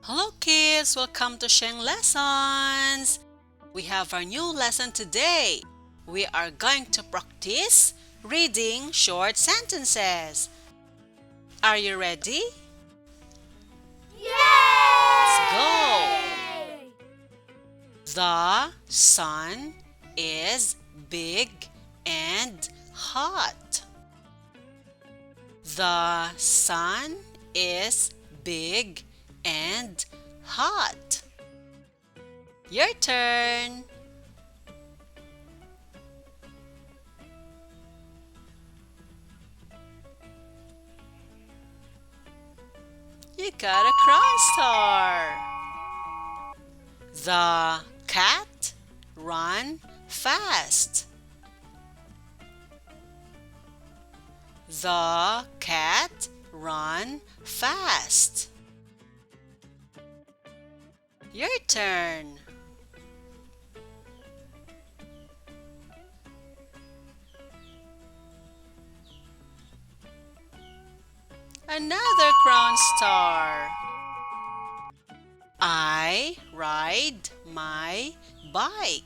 Hello kids, welcome to Sheng Lessons. We have our new lesson today. We are going to practice reading short sentences. Are you ready? Let's go! Yay! The sun is big and hot. The sun is big and hot. Your turn. You got a crown star. The cat ran fast. The cat ran fast. Your turn. Another crown star. I ride my bike.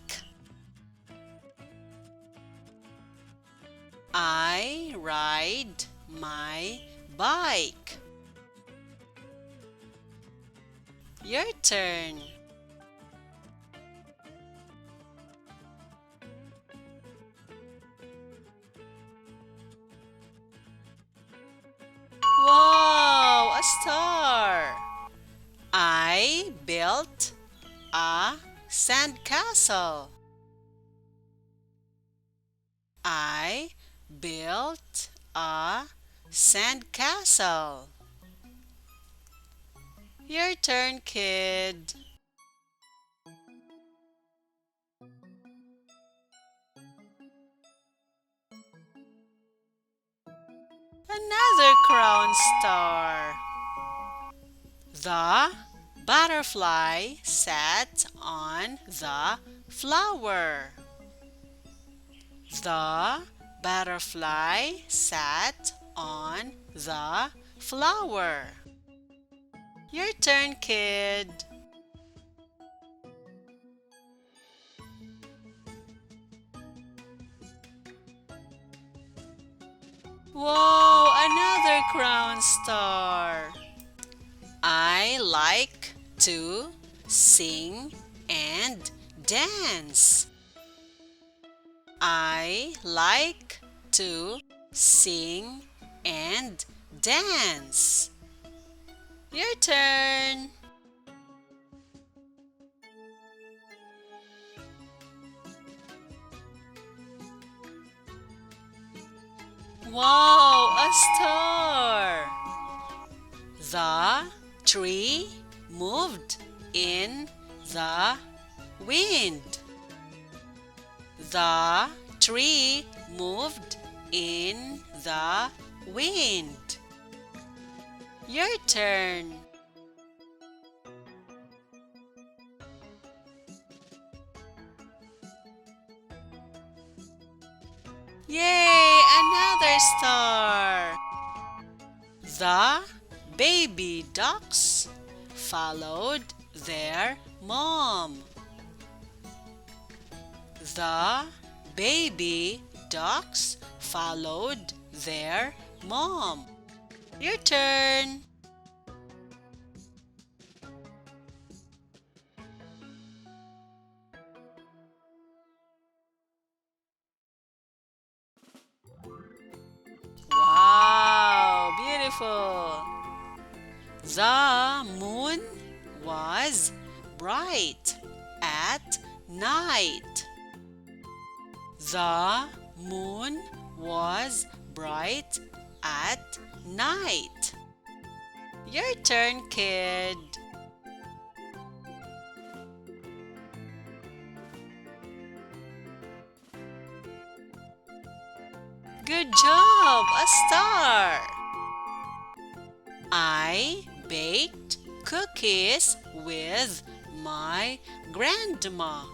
I ride my bike. Your turn. Wow, a star. I built a sandcastle. I built a sandcastle. Your turn, kid. Another crown star. The butterfly sat on the flower. The butterfly sat on the flower. Your turn, kid. Whoa, another crown star. I like to sing and dance. I like to sing and dance. Your turn. Wow, a star. The tree moved in the wind. The tree moved in the wind. Your turn. Yay, another star. The baby ducks followed their mom. The baby ducks followed their mom. Your turn. Wow, beautiful. The moon was bright at night. The moon was bright at night. Your turn, kid. Good job, a star. I baked cookies with my grandma.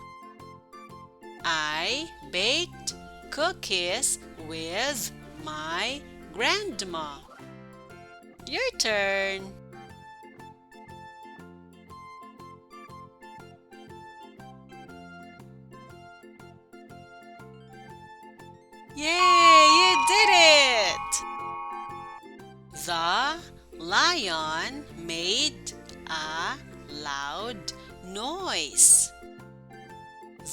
I baked cookies with my grandma. Your turn. Yay, you did it! The lion made a loud noise.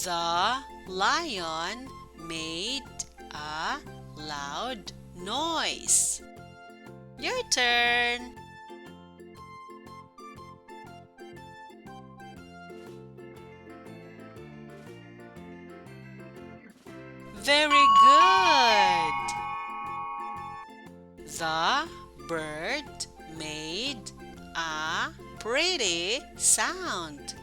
The lion made a loud noise. Your turn. Very good. The bird made a pretty sound.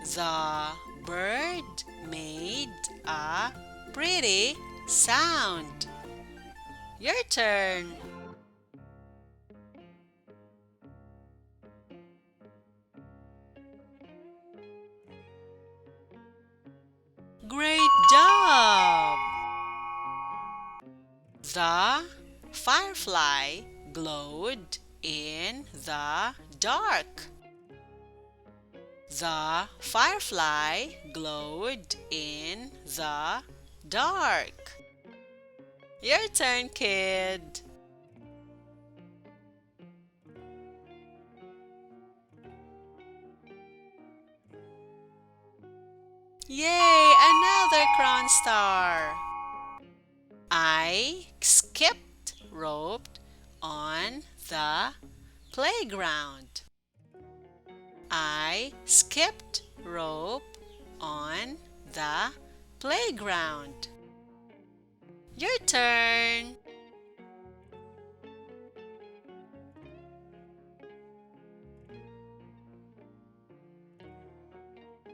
The bird made a pretty sound. Your turn. Great job! The firefly glowed in the dark. The firefly glowed in the dark. Your turn, kid. Yay, another crown star. I skipped rope on the playground. I skipped rope on the playground. Your turn.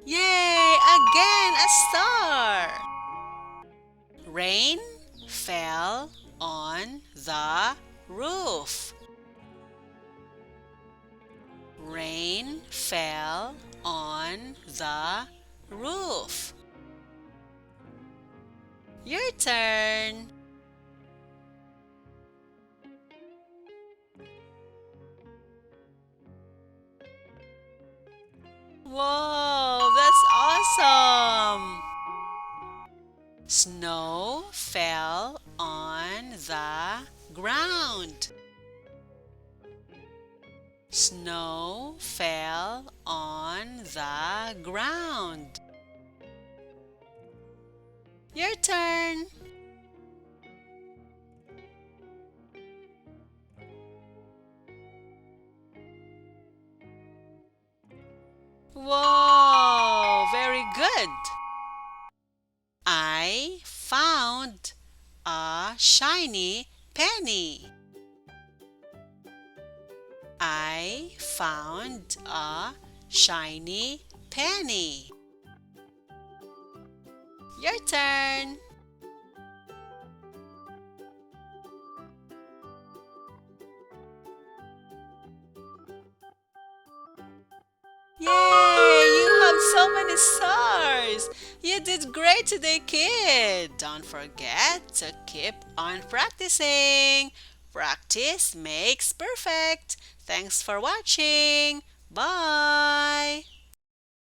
Yay! Again a star! Rain fell on the roof. Rain fell on the roof. Your turn. Whoa, that's awesome! Snow fell on the ground. Snow fell on the ground. Your turn. Whoa, very good. I found a shiny penny. I found a shiny penny. Your turn. Yay! You have so many stars! You did great today, kid! Don't forget to keep on practicing. Practice makes perfect. Thanks for watching. Bye!